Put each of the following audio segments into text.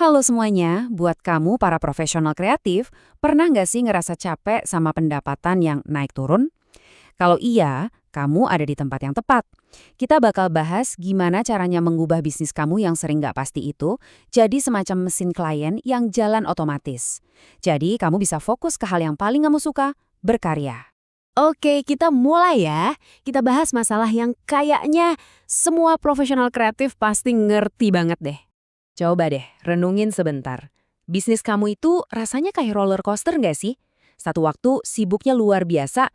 Halo semuanya, buat kamu para profesional kreatif, pernah nggak sih ngerasa capek sama pendapatan yang naik turun? Kalau iya, kamu ada di tempat yang tepat. Kita bakal bahas gimana caranya mengubah bisnis kamu yang sering nggak pasti itu jadi semacam mesin klien yang jalan otomatis. Jadi kamu bisa fokus ke hal yang paling kamu suka, berkarya. Oke, kita mulai ya. Kita bahas masalah yang kayaknya semua profesional kreatif pasti ngerti banget deh. Coba deh, renungin sebentar. Bisnis kamu itu rasanya kayak roller coaster nggak sih? Satu waktu sibuknya luar biasa,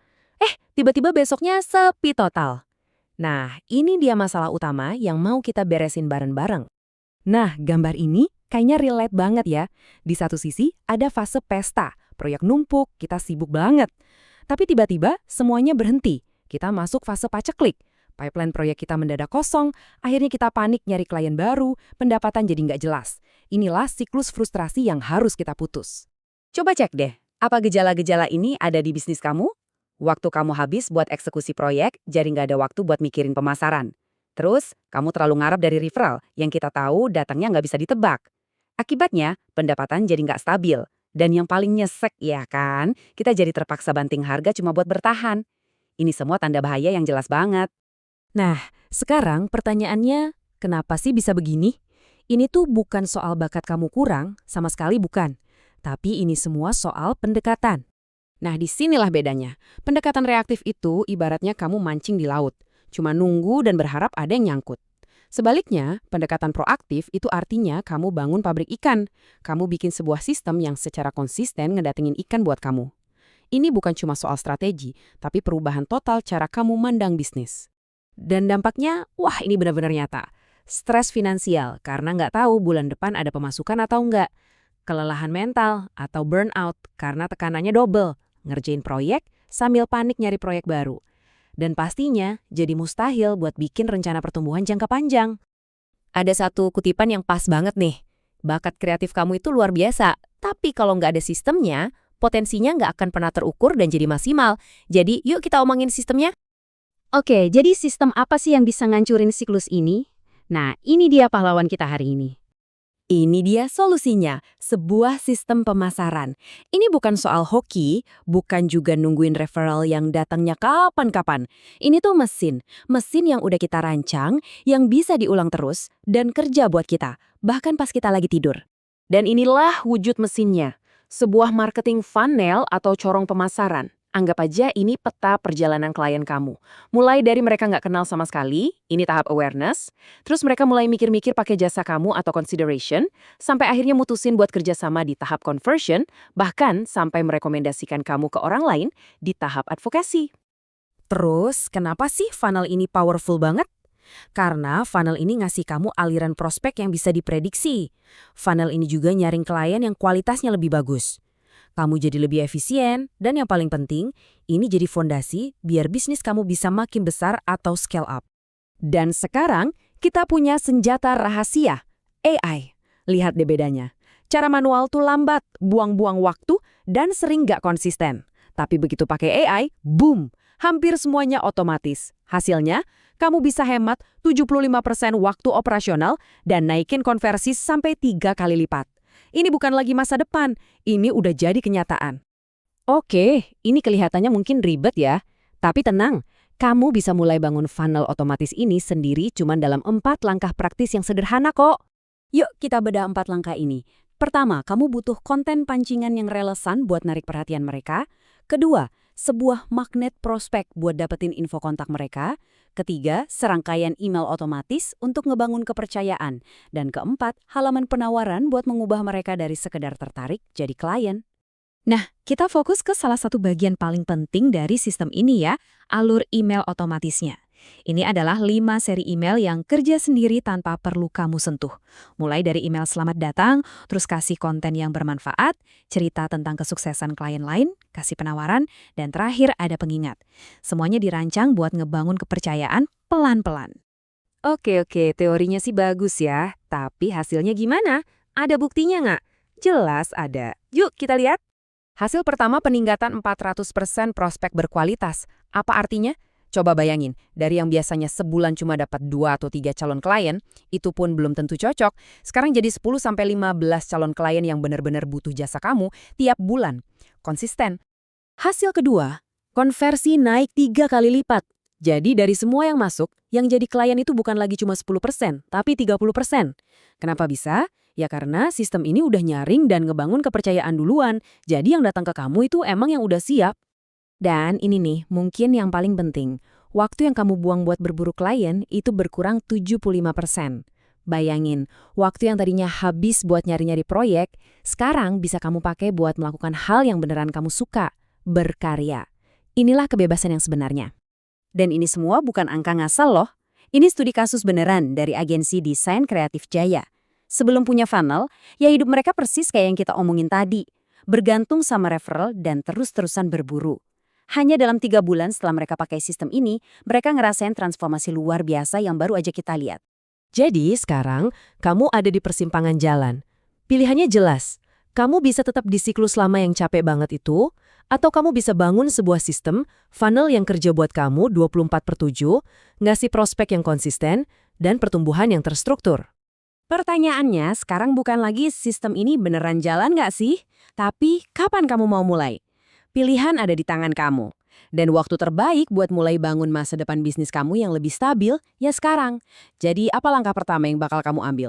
tiba-tiba besoknya sepi total. Nah, ini dia masalah utama yang mau kita beresin bareng-bareng. Nah, gambar ini kayaknya relate banget ya. Di satu sisi ada fase pesta, proyek numpuk, kita sibuk banget. Tapi tiba-tiba semuanya berhenti. Kita masuk fase paceklik. Pipeline proyek kita mendadak kosong, akhirnya kita panik nyari klien baru, pendapatan jadi nggak jelas. Inilah siklus frustrasi yang harus kita putus. Coba cek deh, apa gejala-gejala ini ada di bisnis kamu? Waktu kamu habis buat eksekusi proyek, jadi nggak ada waktu buat mikirin pemasaran. Terus, kamu terlalu ngarep dari referral, yang kita tahu datangnya nggak bisa ditebak. Akibatnya, pendapatan jadi nggak stabil. Dan yang paling nyesek ya kan, kita jadi terpaksa banting harga cuma buat bertahan. Ini semua tanda bahaya yang jelas banget. Nah, sekarang pertanyaannya, kenapa sih bisa begini? Ini tuh bukan soal bakat kamu kurang, sama sekali bukan. Tapi ini semua soal pendekatan. Nah, disinilah bedanya. Pendekatan reaktif itu ibaratnya kamu mancing di laut. Cuma nunggu dan berharap ada yang nyangkut. Sebaliknya, pendekatan proaktif itu artinya kamu bangun pabrik ikan. Kamu bikin sebuah sistem yang secara konsisten ngedatengin ikan buat kamu. Ini bukan cuma soal strategi, tapi perubahan total cara kamu mandang bisnis. Dan dampaknya, wah ini benar-benar nyata. Stres finansial karena nggak tahu bulan depan ada pemasukan atau nggak. Kelelahan mental atau burnout karena tekanannya double. Ngerjain proyek sambil panik nyari proyek baru. Dan pastinya jadi mustahil buat bikin rencana pertumbuhan jangka panjang. Ada satu kutipan yang pas banget nih. Bakat kreatif kamu itu luar biasa, tapi kalau nggak ada sistemnya, potensinya nggak akan pernah terukur dan jadi maksimal. Jadi yuk kita omongin sistemnya. Oke, jadi sistem apa sih yang bisa ngancurin siklus ini? Nah, ini dia pahlawan kita hari ini. Ini dia solusinya, sebuah sistem pemasaran. Ini bukan soal hoki, bukan juga nungguin referral yang datangnya kapan-kapan. Ini tuh mesin yang udah kita rancang, yang bisa diulang terus, dan kerja buat kita, bahkan pas kita lagi tidur. Dan inilah wujud mesinnya, sebuah marketing funnel atau corong pemasaran. Anggap aja ini peta perjalanan klien kamu. Mulai dari mereka nggak kenal sama sekali, ini tahap awareness, terus mereka mulai mikir-mikir pakai jasa kamu atau consideration, sampai akhirnya mutusin buat kerjasama di tahap conversion, bahkan sampai merekomendasikan kamu ke orang lain di tahap advokasi. Terus, kenapa sih funnel ini powerful banget? Karena funnel ini ngasih kamu aliran prospek yang bisa diprediksi. Funnel ini juga nyaring klien yang kualitasnya lebih bagus. Kamu jadi lebih efisien, dan yang paling penting, ini jadi fondasi biar bisnis kamu bisa makin besar atau scale up. Dan sekarang, kita punya senjata rahasia, AI. Lihat deh bedanya. Cara manual tuh lambat, buang-buang waktu, dan sering nggak konsisten. Tapi begitu pakai AI, boom! Hampir semuanya otomatis. Hasilnya, kamu bisa hemat 75% waktu operasional dan naikin konversi sampai 3 kali lipat. Ini bukan lagi masa depan, ini udah jadi kenyataan. Oke, ini kelihatannya mungkin ribet ya. Tapi tenang, kamu bisa mulai bangun funnel otomatis ini sendiri cuma dalam 4 langkah praktis yang sederhana kok. Yuk kita bedah 4 langkah ini. Pertama, kamu butuh konten pancingan yang relevan buat narik perhatian mereka. Kedua, sebuah magnet prospek buat dapetin info kontak mereka. Ketiga, serangkaian email otomatis untuk ngebangun kepercayaan. Dan keempat, halaman penawaran buat mengubah mereka dari sekedar tertarik jadi klien. Nah, kita fokus ke salah satu bagian paling penting dari sistem ini ya, alur email otomatisnya. Ini adalah 5 seri email yang kerja sendiri tanpa perlu kamu sentuh. Mulai dari email selamat datang, terus kasih konten yang bermanfaat, cerita tentang kesuksesan klien lain, kasih penawaran, dan terakhir ada pengingat. Semuanya dirancang buat ngebangun kepercayaan pelan-pelan. Oke, teorinya sih bagus ya, tapi hasilnya gimana? Ada buktinya nggak? Jelas ada. Yuk kita lihat. Hasil pertama peningkatan 400% prospek berkualitas. Apa artinya? Coba bayangin, dari yang biasanya sebulan cuma dapat 2 atau 3 calon klien, itu pun belum tentu cocok, sekarang jadi 10-15 calon klien yang benar-benar butuh jasa kamu tiap bulan. Konsisten. Hasil kedua, konversi naik 3 kali lipat. Jadi dari semua yang masuk, yang jadi klien itu bukan lagi cuma 10%, tapi 30%. Kenapa bisa? Ya karena sistem ini udah nyaring dan ngebangun kepercayaan duluan, jadi yang datang ke kamu itu emang yang udah siap. Dan ini nih, mungkin yang paling penting. Waktu yang kamu buang buat berburu klien itu berkurang 75%. Bayangin, waktu yang tadinya habis buat nyari-nyari proyek, sekarang bisa kamu pakai buat melakukan hal yang beneran kamu suka, berkarya. Inilah kebebasan yang sebenarnya. Dan ini semua bukan angka ngasal loh. Ini studi kasus beneran dari agensi desain kreatif Jaya. Sebelum punya funnel, ya hidup mereka persis kayak yang kita omongin tadi. Bergantung sama referral dan terus-terusan berburu. Hanya dalam 3 bulan setelah mereka pakai sistem ini, mereka ngerasain transformasi luar biasa yang baru aja kita lihat. Jadi sekarang kamu ada di persimpangan jalan. Pilihannya jelas. Kamu bisa tetap di siklus lama yang capek banget itu, atau kamu bisa bangun sebuah sistem, funnel yang kerja buat kamu 24/7, ngasih prospek yang konsisten, dan pertumbuhan yang terstruktur. Pertanyaannya sekarang bukan lagi sistem ini beneran jalan nggak sih? Tapi kapan kamu mau mulai? Pilihan ada di tangan kamu. Dan waktu terbaik buat mulai bangun masa depan bisnis kamu yang lebih stabil, ya sekarang. Jadi apa langkah pertama yang bakal kamu ambil?